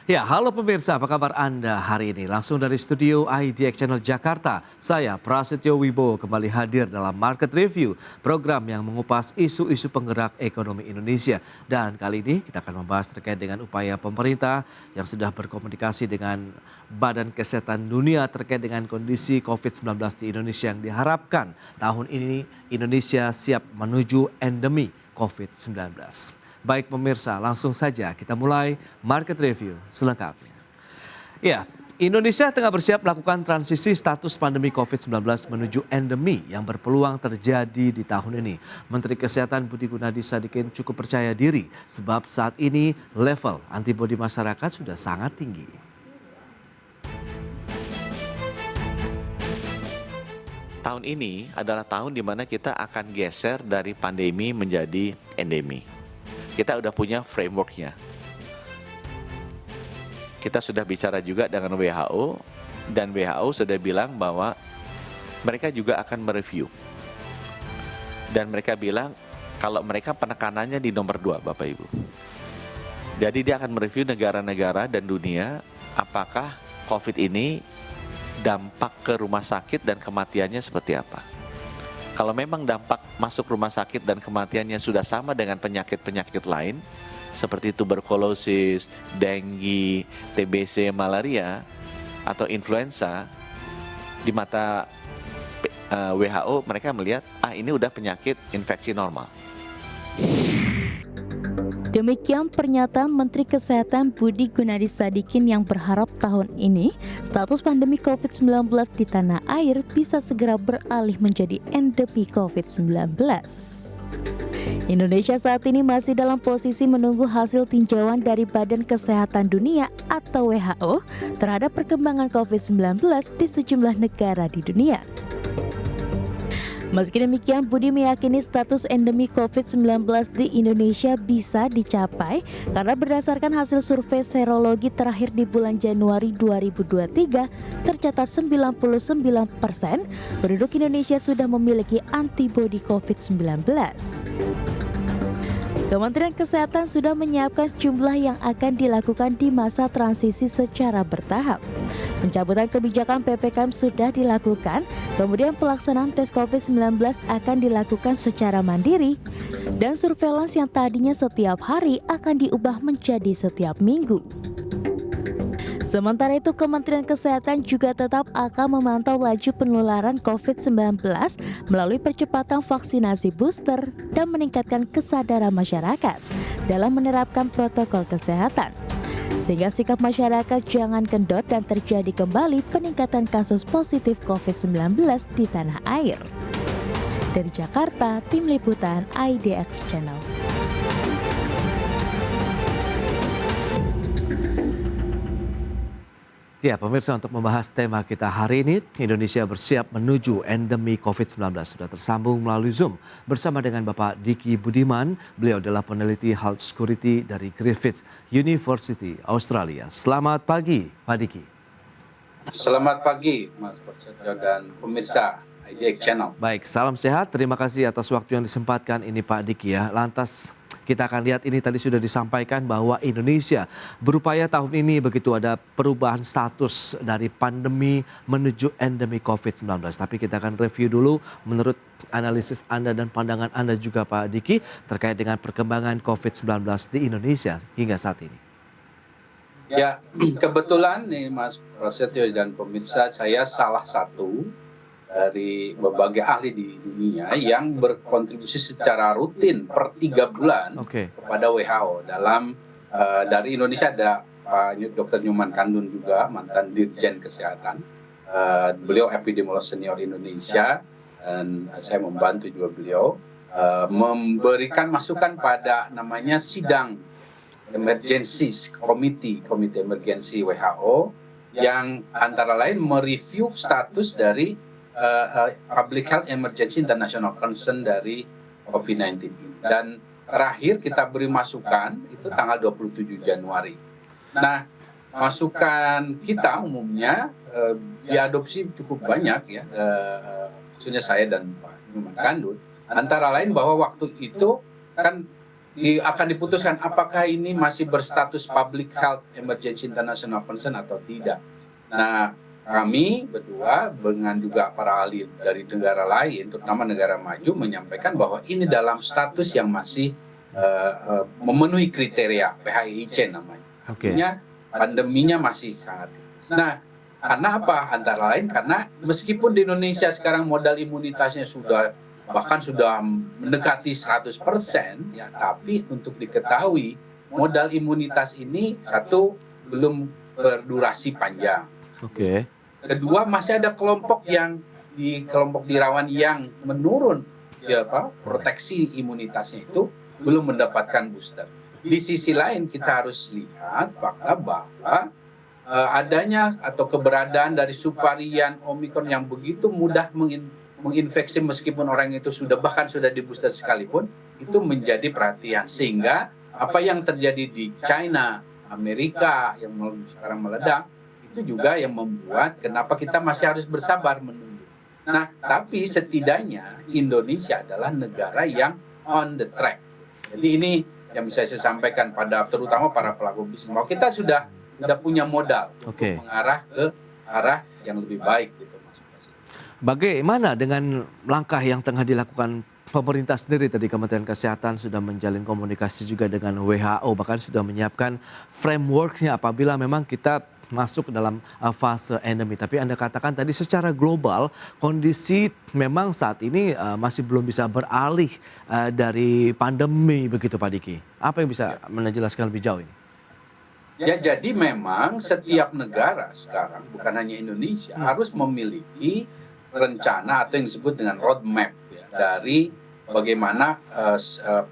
Ya, halo pemirsa, apa kabar Anda hari ini? Langsung dari studio IDX Channel Jakarta, saya Prasetyo Wibowo kembali hadir dalam Market Review, program yang mengupas isu-isu penggerak ekonomi Indonesia. Dan kali ini kita akan membahas terkait dengan upaya pemerintah yang sudah berkomunikasi dengan Badan Kesehatan Dunia terkait dengan kondisi COVID-19 di Indonesia yang diharapkan tahun ini Indonesia siap menuju endemi COVID-19. Baik pemirsa, langsung saja kita mulai Market Review selengkapnya. Ya, Indonesia tengah bersiap melakukan transisi status pandemi COVID-19 menuju endemi yang berpeluang terjadi di tahun ini. Menteri Kesehatan Budi Gunadi Sadikin cukup percaya diri sebab saat ini level antibodi masyarakat sudah sangat tinggi. Tahun ini adalah tahun di mana kita akan geser dari pandemi menjadi endemi. Kita udah punya frameworknya. Kita sudah bicara juga dengan WHO, dan WHO sudah bilang bahwa mereka juga akan mereview. Dan mereka bilang kalau mereka penekanannya di nomor 2, Bapak Ibu. Jadi dia akan mereview negara-negara dan dunia apakah COVID ini dampak ke rumah sakit dan kematiannya seperti apa. Kalau memang dampak masuk rumah sakit dan kematiannya sudah sama dengan penyakit-penyakit lain, seperti tuberkulosis, dengue, TBC, malaria, atau influenza, di mata WHO mereka melihat, ini udah penyakit infeksi normal. Demikian pernyataan Menteri Kesehatan Budi Gunadi Sadikin yang berharap tahun ini status pandemi COVID-19 di tanah air bisa segera beralih menjadi endemi COVID-19. Indonesia saat ini masih dalam posisi menunggu hasil tinjauan dari Badan Kesehatan Dunia atau WHO terhadap perkembangan COVID-19 di sejumlah negara di dunia. Meski demikian, Budi meyakini status endemi COVID-19 di Indonesia bisa dicapai karena berdasarkan hasil survei serologi terakhir di bulan Januari 2023, tercatat 99% penduduk Indonesia sudah memiliki antibodi COVID-19. Kementerian Kesehatan sudah menyiapkan sejumlah yang akan dilakukan di masa transisi secara bertahap. Pencabutan kebijakan PPKM sudah dilakukan, kemudian pelaksanaan tes COVID-19 akan dilakukan secara mandiri, dan surveillance yang tadinya setiap hari akan diubah menjadi setiap minggu. Sementara itu, Kementerian Kesehatan juga tetap akan memantau laju penularan COVID-19 melalui percepatan vaksinasi booster dan meningkatkan kesadaran masyarakat dalam menerapkan protokol kesehatan. Sehingga sikap masyarakat jangan kendor dan terjadi kembali peningkatan kasus positif COVID-19 di tanah air. Dari Jakarta, Tim Liputan IDX Channel. Ya, pemirsa, untuk membahas tema kita hari ini, Indonesia bersiap menuju endemi COVID-19. Sudah tersambung melalui Zoom bersama dengan Bapak Diki Budiman. Beliau adalah peneliti Health Security dari Griffith University, Australia. Selamat pagi, Pak Diki. Selamat pagi, Mas Prasetyo dan pemirsa IDX Channel. Baik, salam sehat. Terima kasih atas waktu yang disempatkan ini Pak Diki ya. Lantas kita akan lihat ini tadi sudah disampaikan bahwa Indonesia berupaya tahun ini begitu ada perubahan status dari pandemi menuju endemi COVID-19. Tapi kita akan review dulu menurut analisis Anda dan pandangan Anda juga Pak Diki terkait dengan perkembangan COVID-19 di Indonesia hingga saat ini. Ya, kebetulan nih Mas Prasetyo dan pemirsa, saya salah satu dari berbagai ahli di dunia yang berkontribusi secara rutin per 3 bulan kepada WHO. Dari Indonesia ada Pak Dr. Nyoman Kandun juga, mantan Dirjen Kesehatan. Beliau epidemiolog senior Indonesia, dan saya membantu juga beliau memberikan masukan pada namanya sidang emergency komite emergency WHO yang antara lain mereview status dari Public Health Emergency International Concern dari COVID-19. Dan terakhir kita beri masukan itu tanggal 27 Januari. Nah, masukan kita umumnya diadopsi cukup banyak ya, khususnya saya dan Pak Nyoman Kandun. Antara lain bahwa waktu itu kan akan diputuskan apakah ini masih berstatus public health emergency international concern atau tidak. Nah, kami berdua dengan juga para ahli dari negara lain, terutama negara maju, menyampaikan bahwa ini dalam status yang masih memenuhi kriteria PHIIC namanya. Artinya pandeminya masih sangat. Nah, karena apa? Antara lain karena meskipun di Indonesia sekarang modal imunitasnya bahkan sudah mendekati 100%, ya, tapi untuk diketahui modal imunitas ini satu belum berdurasi panjang. Kedua, masih ada kelompok di rawan yang menurun, ya, proteksi imunitasnya itu belum mendapatkan booster. Di sisi lain kita harus lihat fakta bahwa adanya atau keberadaan dari subvarian Omicron yang begitu mudah menginfeksi meskipun orang itu bahkan sudah di booster sekalipun, itu menjadi perhatian. Sehingga apa yang terjadi di China, Amerika yang sekarang meledak, itu juga yang membuat kenapa kita masih harus bersabar menunggu. Nah, tapi setidaknya Indonesia adalah negara yang on the track. Jadi ini yang bisa saya sampaikan terutama para pelaku bisnis, bahwa kita sudah punya modal untuk mengarah ke arah yang lebih baik gitu, Mas. Bagaimana dengan langkah yang tengah dilakukan pemerintah sendiri? Tadi Kementerian Kesehatan sudah menjalin komunikasi juga dengan WHO, bahkan sudah menyiapkan frameworknya apabila memang kita masuk dalam fase endemi. Tapi Anda katakan tadi secara global kondisi memang saat ini masih belum bisa beralih dari pandemi begitu, Pak Diki. Apa yang bisa menjelaskan lebih jauh ini? Ya, jadi memang setiap negara sekarang, bukan hanya Indonesia, harus memiliki rencana atau yang disebut dengan roadmap, ya, dari bagaimana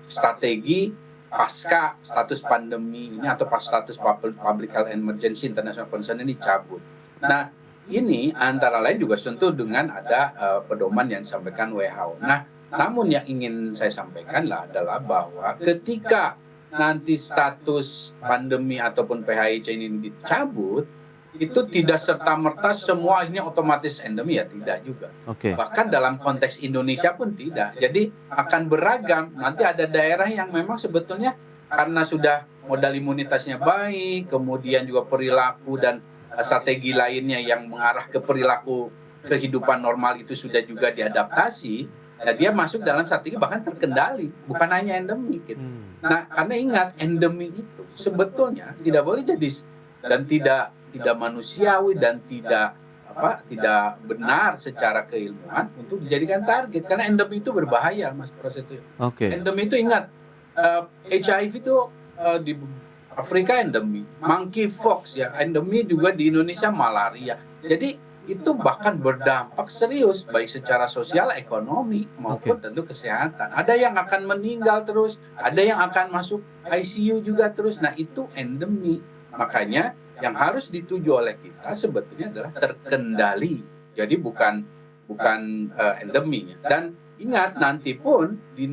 strategi pasca status pandemi ini atau pas status public health emergency international concern ini cabut. Nah, ini antara lain juga tentu dengan ada pedoman yang disampaikan WHO. Nah, namun yang ingin saya sampaikan adalah bahwa ketika nanti status pandemi ataupun PHIC ini dicabut, itu tidak serta-merta semua ini otomatis endemi, ya tidak juga. Bahkan dalam konteks Indonesia pun tidak. Jadi akan beragam. Nanti ada daerah yang memang sebetulnya karena sudah modal imunitasnya baik, kemudian juga perilaku dan strategi lainnya yang mengarah ke perilaku kehidupan normal itu sudah juga diadaptasi. Nah, dia masuk dalam strategi bahkan terkendali, bukan hanya endemi gitu. Nah, karena ingat endemi itu sebetulnya tidak boleh jadi dan tidak manusiawi dan tidak benar secara keilmuan untuk dijadikan target, karena endemi itu berbahaya, Mas Prasetyo. Endemi itu ingat, HIV itu di Afrika endemi, monkeypox ya endemi, juga di Indonesia malaria. Jadi itu bahkan berdampak serius baik secara sosial, ekonomi maupun tentu kesehatan. Ada yang akan meninggal terus, ada yang akan masuk ICU juga terus. Nah, itu endemi. Makanya yang harus dituju oleh kita sebetulnya adalah terkendali. Jadi bukan endemi. Dan ingat, nanti pun di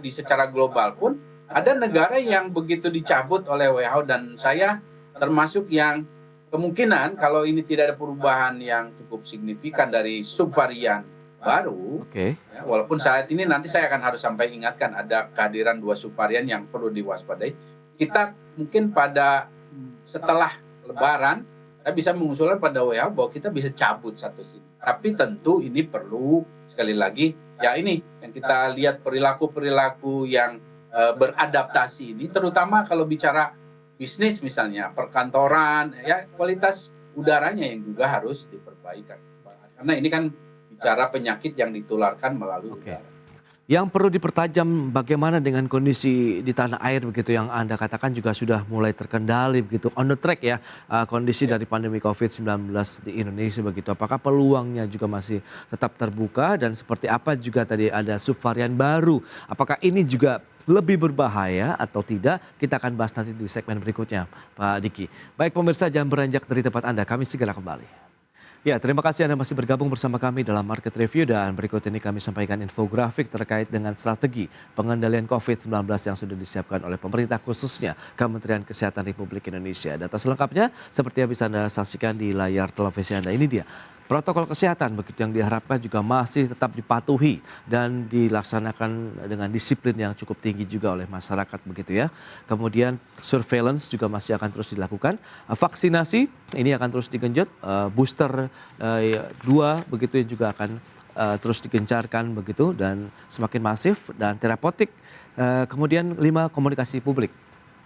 secara global pun ada negara yang begitu dicabut oleh WHO, dan saya termasuk yang kemungkinan kalau ini tidak ada perubahan yang cukup signifikan dari subvarian baru, ya, walaupun saat ini nanti saya akan harus sampai ingatkan ada kehadiran 2 subvarian yang perlu diwaspadai. Kita mungkin setelah Lebaran, saya bisa mengusulkan pada WHO bahwa kita bisa cabut status ini. Tapi tentu ini perlu sekali lagi, ya ini yang kita lihat perilaku yang beradaptasi ini, terutama kalau bicara bisnis misalnya, perkantoran, ya kualitas udaranya yang juga harus diperbaikan. Karena ini kan bicara penyakit yang ditularkan melalui udara. Yang perlu dipertajam bagaimana dengan kondisi di tanah air begitu yang Anda katakan juga sudah mulai terkendali begitu, on the track ya, kondisi dari pandemi COVID-19 di Indonesia begitu. Apakah peluangnya juga masih tetap terbuka, dan seperti apa juga tadi ada subvarian baru, apakah ini juga lebih berbahaya atau tidak? Kita akan bahas nanti di segmen berikutnya, Pak Diki. Baik pemirsa, jangan beranjak dari tempat Anda, kami segera kembali. Ya, terima kasih Anda masih bergabung bersama kami dalam Market Review, dan berikut ini kami sampaikan infografik terkait dengan strategi pengendalian COVID-19 yang sudah disiapkan oleh pemerintah, khususnya Kementerian Kesehatan Republik Indonesia. Data selengkapnya seperti yang bisa Anda saksikan di layar televisi Anda. Ini dia Protokol kesehatan begitu yang diharapkan juga masih tetap dipatuhi dan dilaksanakan dengan disiplin yang cukup tinggi juga oleh masyarakat begitu ya. Kemudian surveillance juga masih akan terus dilakukan. Vaksinasi ini akan terus digenjot, booster 2 begitu yang juga akan terus digencarkan begitu dan semakin masif dan terapeutik. Kemudian 5 komunikasi publik.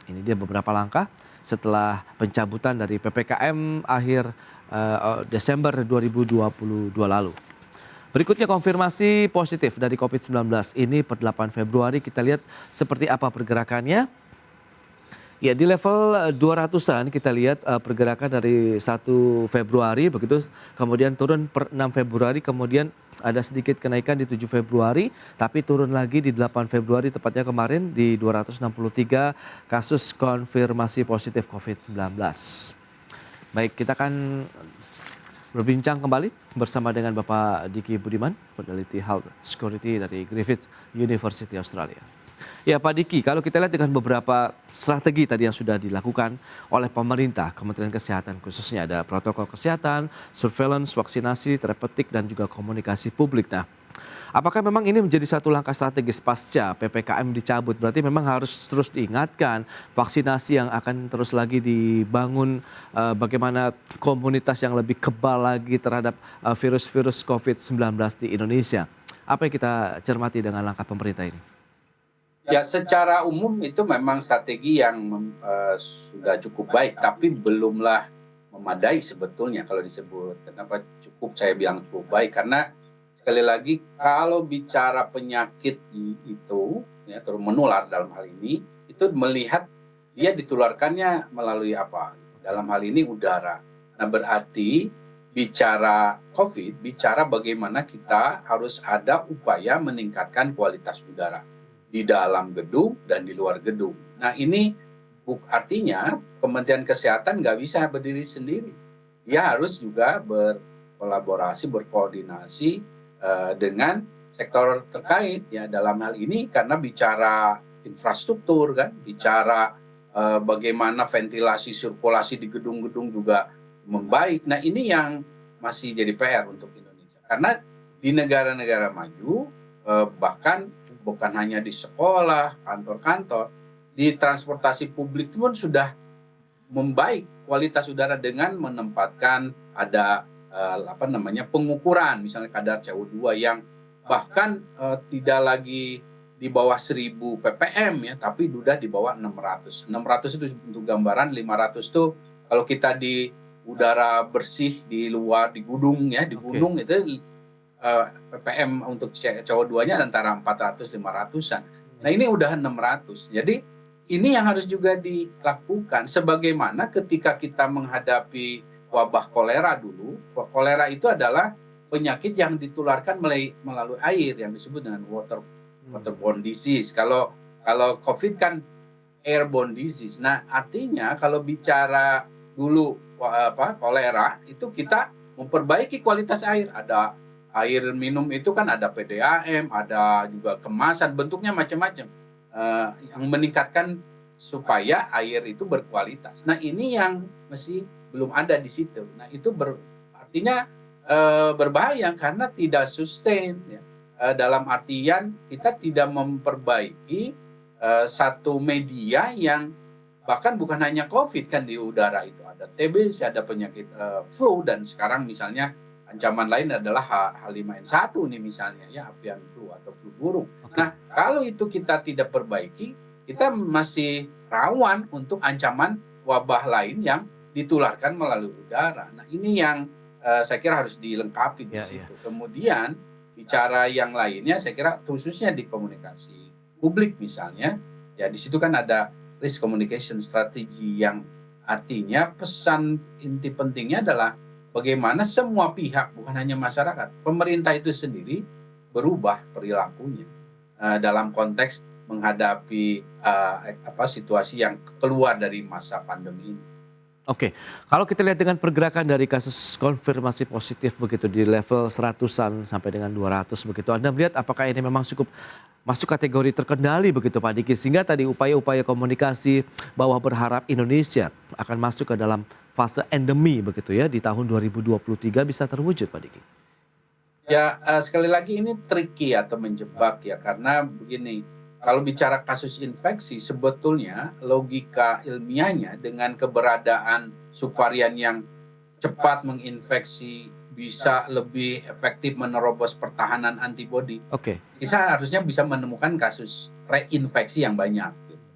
Ini dia beberapa langkah setelah pencabutan dari PPKM akhir Desember 2022 lalu. Berikutnya konfirmasi positif dari COVID-19 ini per 8 Februari kita lihat seperti apa pergerakannya. Ya di level 200-an kita lihat pergerakan dari 1 Februari begitu, kemudian turun per 6 Februari, kemudian ada sedikit kenaikan di 7 Februari, tapi turun lagi di 8 Februari tepatnya kemarin di 263 kasus konfirmasi positif COVID-19. Baik, kita akan berbincang kembali bersama dengan Bapak Diki Budiman, peneliti Health Security dari Griffith University Australia. Ya Pak Diki, kalau kita lihat dengan beberapa strategi tadi yang sudah dilakukan oleh pemerintah, Kementerian Kesehatan khususnya ada protokol kesehatan, surveillance, vaksinasi, terapeutik dan juga komunikasi publik. Nah, apakah memang ini menjadi satu langkah strategis pasca PPKM dicabut? Berarti memang harus terus diingatkan vaksinasi yang akan terus lagi dibangun, bagaimana komunitas yang lebih kebal lagi terhadap virus-virus COVID-19 di Indonesia. Apa yang kita cermati dengan langkah pemerintah ini? Ya, secara umum itu memang strategi yang sudah cukup baik, tapi belumlah memadai sebetulnya kalau disebut. Kenapa cukup? Saya bilang cukup baik karena sekali lagi, kalau bicara penyakit itu, ya, terus menular dalam hal ini, itu melihat dia ditularkannya melalui apa? Dalam hal ini udara. Nah berarti bicara COVID, bicara bagaimana kita harus ada upaya meningkatkan kualitas udara di dalam gedung dan di luar gedung. Nah ini artinya Kementerian Kesehatan nggak bisa berdiri sendiri. Dia harus juga berkolaborasi, berkoordinasi dengan sektor terkait ya dalam hal ini karena bicara infrastruktur kan, bicara bagaimana ventilasi sirkulasi di gedung-gedung juga membaik. Nah ini yang masih jadi PR untuk Indonesia karena di negara-negara maju bahkan bukan hanya di sekolah, kantor-kantor, di transportasi publik pun sudah membaik kualitas udara dengan menempatkan ada pengukuran misalnya kadar CO2 yang bahkan tidak lagi di bawah 1000 ppm ya, tapi sudah di bawah 600. 600 itu untuk gambaran, 500 itu kalau kita di udara bersih di luar di gunung ya, di gunung itu ppm untuk CO2-nya antara 400-500-an. Nah, ini udah 600. Jadi ini yang harus juga dilakukan sebagaimana ketika kita menghadapi wabah kolera dulu. Kolera itu adalah penyakit yang ditularkan melalui air yang disebut dengan waterborne disease. Kalau COVID kan airborne disease. Nah, artinya kalau bicara dulu kolera itu kita memperbaiki kualitas air. Ada air minum itu kan ada PDAM, ada juga kemasan, bentuknya macam-macam yang meningkatkan supaya air itu berkualitas. Nah, ini yang masih belum ada di situ. Nah itu artinya berbahaya karena tidak sustain ya. Dalam artian kita tidak memperbaiki satu media yang bahkan bukan hanya COVID kan di udara itu ada TBC, ada penyakit flu dan sekarang misalnya ancaman lain adalah H5N1 nih misalnya ya avian flu atau flu burung. Nah kalau itu kita tidak perbaiki kita masih rawan untuk ancaman wabah lain yang ditularkan melalui udara. Nah ini yang saya kira harus dilengkapi di situ. Ya. Kemudian bicara yang lainnya saya kira khususnya di komunikasi publik misalnya, ya di situ kan ada risk communication strategy yang artinya pesan inti pentingnya adalah bagaimana semua pihak bukan hanya masyarakat, pemerintah itu sendiri berubah perilakunya dalam konteks menghadapi situasi yang keluar dari masa pandemi ini. Oke, kalau kita lihat dengan pergerakan dari kasus konfirmasi positif begitu di level 100-an sampai dengan 200 begitu, Anda melihat apakah ini memang cukup masuk kategori terkendali begitu Pak Diki, sehingga tadi upaya-upaya komunikasi bahwa berharap Indonesia akan masuk ke dalam fase endemi begitu ya di tahun 2023 bisa terwujud, Pak Diki? Ya, sekali lagi ini tricky atau menjebak ya, karena begini, kalau bicara kasus infeksi sebetulnya logika ilmiahnya dengan keberadaan subvarian yang cepat menginfeksi bisa lebih efektif menerobos pertahanan antibodi, Oke. kita harusnya bisa menemukan kasus reinfeksi yang banyak. Gitu.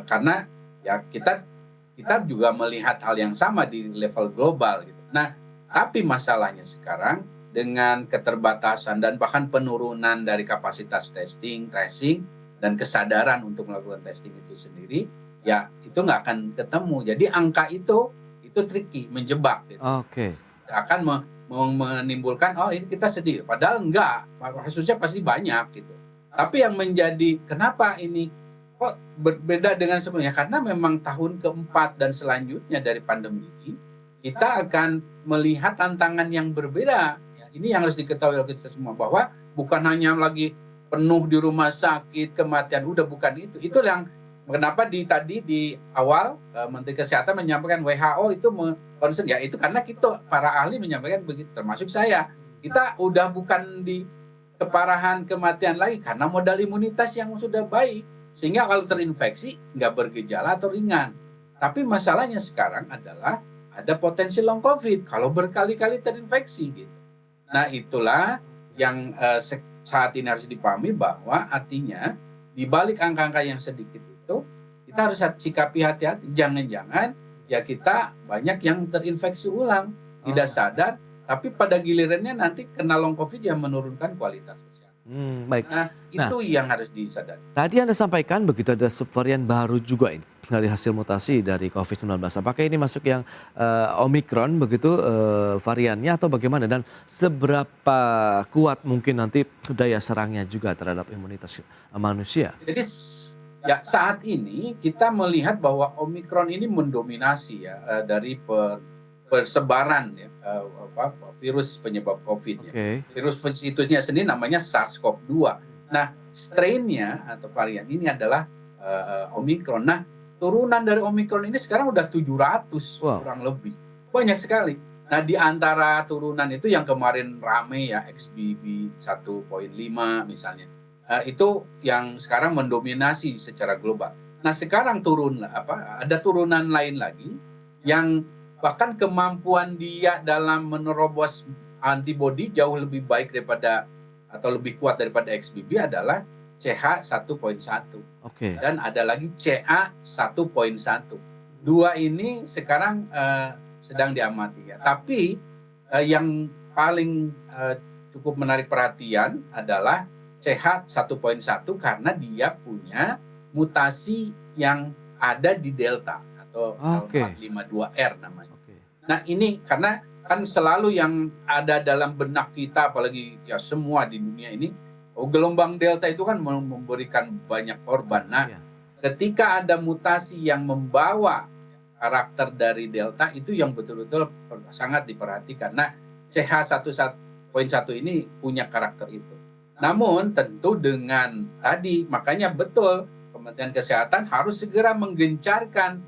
Karena ya kita juga melihat hal yang sama di level global. Gitu. Nah, tapi masalahnya sekarang dengan keterbatasan dan bahkan penurunan dari kapasitas testing, tracing, dan kesadaran untuk melakukan testing itu sendiri, ya itu nggak akan ketemu. Jadi angka itu tricky, menjebak. Gitu. Oke. Akan menimbulkan, oh ini kita sedih. Padahal enggak, kasusnya pasti banyak gitu. Tapi yang menjadi, kenapa ini kok berbeda dengan sebelumnya? Karena memang tahun keempat dan selanjutnya dari pandemi ini, kita akan melihat tantangan yang berbeda. Ya, ini yang harus diketahui oleh kita semua, bahwa bukan hanya lagi penuh di rumah sakit, kematian, udah bukan itu. Itu yang kenapa tadi di awal Menteri Kesehatan menyampaikan WHO itu concern, ya itu karena kita para ahli menyampaikan begitu, termasuk saya. Kita udah bukan di keparahan kematian lagi karena modal imunitas yang sudah baik, sehingga kalau terinfeksi nggak bergejala atau ringan. Tapi masalahnya sekarang adalah ada potensi long COVID kalau berkali-kali terinfeksi gitu. Nah itulah yang saat ini harus dipahami, bahwa artinya di balik angka-angka yang sedikit itu kita harus sikapi hati-hati. Jangan-jangan ya kita banyak yang terinfeksi ulang, tidak sadar, tapi pada gilirannya nanti kena long COVID yang menurunkan kualitas kesehatan. Baik. Nah itu yang harus disadari. Tadi Anda sampaikan begitu ada subvarian baru juga ini dari hasil mutasi dari COVID-19. Apakah ini masuk yang Omicron begitu variannya atau bagaimana? Dan seberapa kuat mungkin nanti daya serangnya juga terhadap imunitas manusia? Jadi ya saat ini kita melihat bahwa Omicron ini mendominasi ya dari persebaran ya, virus penyebab COVID ya. Virus itunya sendiri namanya SARS-CoV-2. Nah, strain-nya atau varian ini adalah Omicron. Nah, turunan dari Omicron ini sekarang udah 700 kurang lebih. Banyak sekali. Nah, di antara turunan itu yang kemarin rame ya XBB 1.5 misalnya. Itu yang sekarang mendominasi secara global. Nah, sekarang ada turunan lain lagi yang bahkan kemampuan dia dalam menerobos antibodi jauh lebih baik daripada atau lebih kuat daripada XBB adalah CH1.1. Dan ada lagi CA1.1. Dua ini sekarang sedang diamati ya. Tapi yang paling cukup menarik perhatian adalah CH1.1 karena dia punya mutasi yang ada di Delta atau L452R namanya. Nah ini karena kan selalu yang ada dalam benak kita, apalagi ya semua di dunia ini, gelombang Delta itu kan memberikan banyak korban. Nah ketika ada mutasi yang membawa karakter dari Delta, itu yang betul-betul sangat diperhatikan. Nah CH1.1 ini punya karakter itu. Namun tentu dengan tadi, makanya betul Kementerian Kesehatan harus segera menggencarkan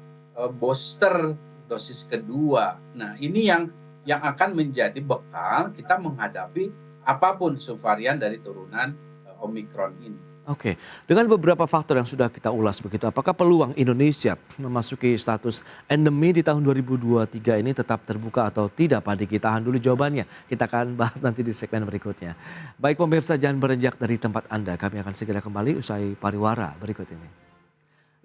booster dosis kedua. Nah ini yang akan menjadi bekal kita menghadapi apapun subvarian dari turunan Omicron ini. Oke, dengan beberapa faktor yang sudah kita ulas begitu, apakah peluang Indonesia memasuki status endemi di tahun 2023 ini tetap terbuka atau tidak, Pak Diki? Tahan dulu jawabannya, kita akan bahas nanti di segmen berikutnya. Baik pemirsa, jangan beranjak dari tempat Anda, kami akan segera kembali usai pariwara berikut ini.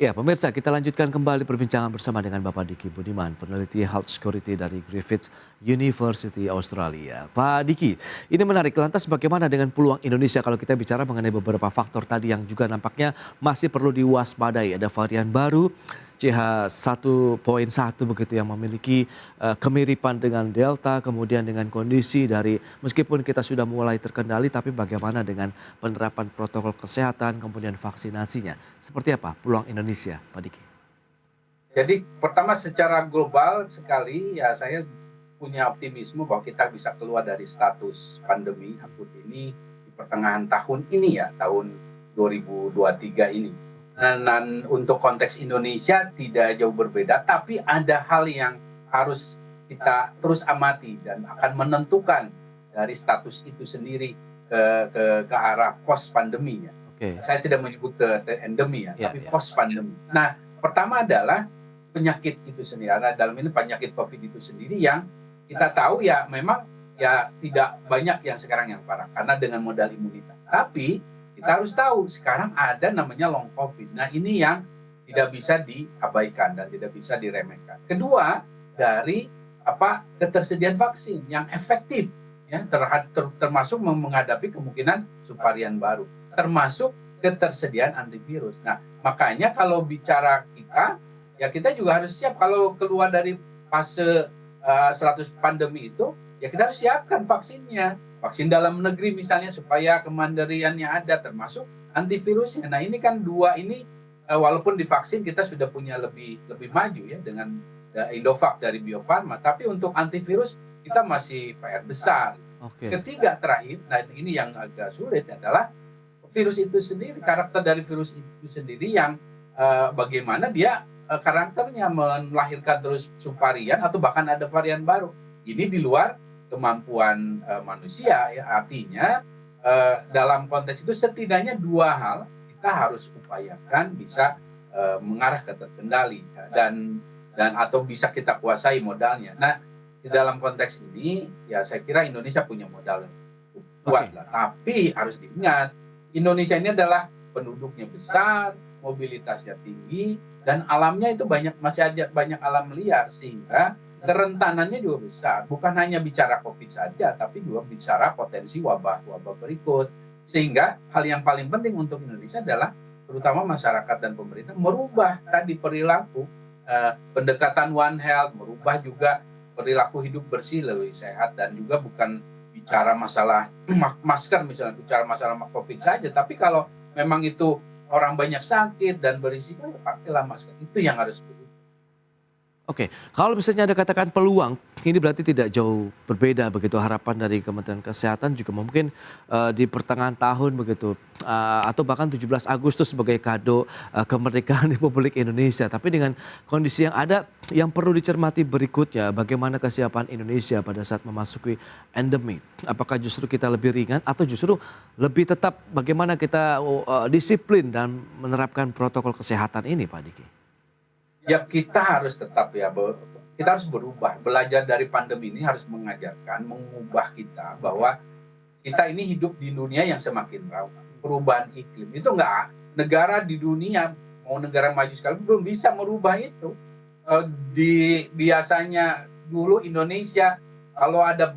Ya pemirsa, kita lanjutkan kembali perbincangan bersama dengan Bapak Diki Budiman, peneliti Health Security dari Griffith University Australia. Pak Diki, ini menarik. Lantas bagaimana dengan peluang Indonesia kalau kita bicara mengenai beberapa faktor tadi yang juga nampaknya masih perlu diwaspadai. Ada varian baru CH1.1 begitu yang memiliki kemiripan dengan Delta, kemudian dengan kondisi dari meskipun kita sudah mulai terkendali, tapi bagaimana dengan penerapan protokol kesehatan, kemudian vaksinasinya. Seperti apa peluang Indonesia, Pak Diki? Jadi pertama secara global sekali ya saya punya optimisme bahwa kita bisa keluar dari status pandemi akut ini di pertengahan tahun ini ya, tahun 2023 ini. Dan untuk konteks Indonesia tidak jauh berbeda, tapi ada hal yang harus kita terus amati dan akan menentukan dari status itu sendiri ke arah post pandemi ya. Oke. Saya tidak menyebut ke endemi ya, Ya, tapi ya. post pandemi. Nah, pertama adalah penyakit itu sendiri. Ada dalam ini penyakit COVID itu sendiri yang kita tahu ya memang ya tidak banyak yang sekarang yang parah karena dengan modal imunitas. Tapi kita harus tahu sekarang ada namanya long COVID. Nah, ini yang tidak bisa diabaikan dan tidak bisa diremehkan. Kedua, dari ketersediaan vaksin yang efektif ya termasuk menghadapi kemungkinan subvarian baru, termasuk ketersediaan antivirus. Nah, makanya kalau bicara kita, ya kita juga harus siap kalau keluar dari fase 100 pandemi itu, ya kita harus siapkan vaksinnya. Vaksin dalam negeri misalnya supaya kemandiriannya ada, termasuk antivirusnya. Nah, ini kan dua ini walaupun divaksin kita sudah punya lebih maju ya dengan Indovac dari Bio Farma, tapi untuk antivirus kita masih PR besar. Oke. Ketiga terakhir, nah ini yang agak sulit adalah virus itu sendiri, karakter dari virus itu sendiri yang bagaimana dia karakternya melahirkan terus subvarian atau bahkan ada varian baru. Ini di luar kemampuan manusia ya, artinya dalam konteks itu setidaknya dua hal kita harus upayakan bisa mengarah ke terkendali dan atau bisa kita kuasai modalnya. Nah, di dalam konteks ini ya saya kira Indonesia punya modal yang cukup kuat lah. Tapi harus diingat Indonesia ini adalah penduduknya besar, mobilitasnya tinggi, dan alamnya itu masih ada banyak alam liar sehingga kerentanannya juga besar. Bukan hanya bicara COVID saja, tapi juga bicara potensi wabah-wabah berikut. Sehingga hal yang paling penting untuk Indonesia adalah terutama masyarakat dan pemerintah merubah tadi perilaku pendekatan One Health, merubah juga perilaku hidup bersih lebih sehat dan juga bukan bicara masalah masker misalnya, bicara masalah COVID saja, tapi kalau memang itu orang banyak sakit dan berisiko ya pakailah masker. Itu yang harus berubah. Oke, kalau misalnya ada katakan peluang, ini berarti tidak jauh berbeda begitu harapan dari Kementerian Kesehatan juga mungkin di pertengahan tahun begitu atau bahkan 17 Agustus sebagai kado kemerdekaan Republik Indonesia. Tapi dengan kondisi yang ada yang perlu dicermati berikutnya, bagaimana kesiapan Indonesia pada saat memasuki endemi. Apakah justru kita lebih ringan atau justru lebih tetap bagaimana kita disiplin dan menerapkan protokol kesehatan ini, Pak Diki? Ya kita harus tetap kita harus berubah. Belajar dari pandemi ini harus mengajarkan, mengubah kita bahwa kita ini hidup di dunia yang semakin rawan. Perubahan iklim itu negara di dunia, mau negara maju sekali belum bisa merubah itu. Biasanya dulu Indonesia kalau ada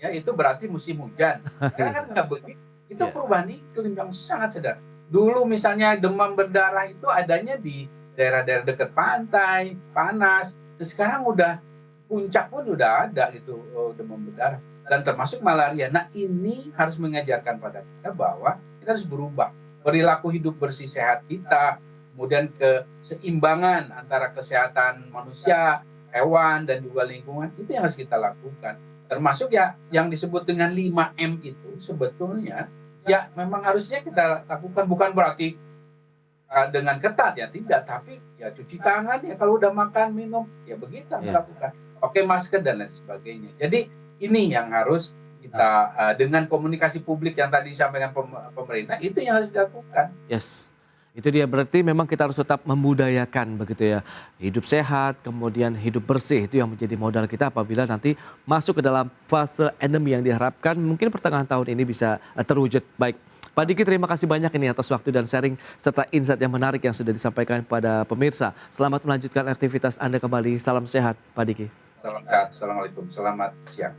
ya itu berarti musim hujan. Sekarang kan nggak begitu. Itu perubahan iklim yang sangat sederhana. Dulu misalnya demam berdarah itu adanya di daerah-daerah dekat pantai, panas. Dan sekarang udah puncak pun udah ada gitu demam berdarah dan termasuk malaria. Nah, ini harus mengajarkan pada kita bahwa kita harus berubah perilaku hidup bersih sehat kita, kemudian keseimbangan antara kesehatan manusia, hewan dan juga lingkungan itu yang harus kita lakukan. Termasuk ya yang disebut dengan 5M itu sebetulnya ya memang harusnya kita lakukan, bukan berarti dengan ketat ya tidak, tapi ya cuci tangan ya kalau udah makan minum ya begitu harus lakukan, pakai masker dan lain sebagainya. Jadi ini yang harus kita dengan komunikasi publik yang tadi disampaikan pemerintah itu yang harus dilakukan. Yes, itu dia, berarti memang kita harus tetap membudayakan begitu ya, hidup sehat kemudian hidup bersih, itu yang menjadi modal kita apabila nanti masuk ke dalam fase endemi yang diharapkan mungkin pertengahan tahun ini bisa terwujud. Baik Pak Diki, terima kasih banyak ini atas waktu dan sharing serta insight yang menarik yang sudah disampaikan kepada pemirsa. Selamat melanjutkan aktivitas Anda kembali. Salam sehat, Pak Diki. Assalamualaikum, selamat siang.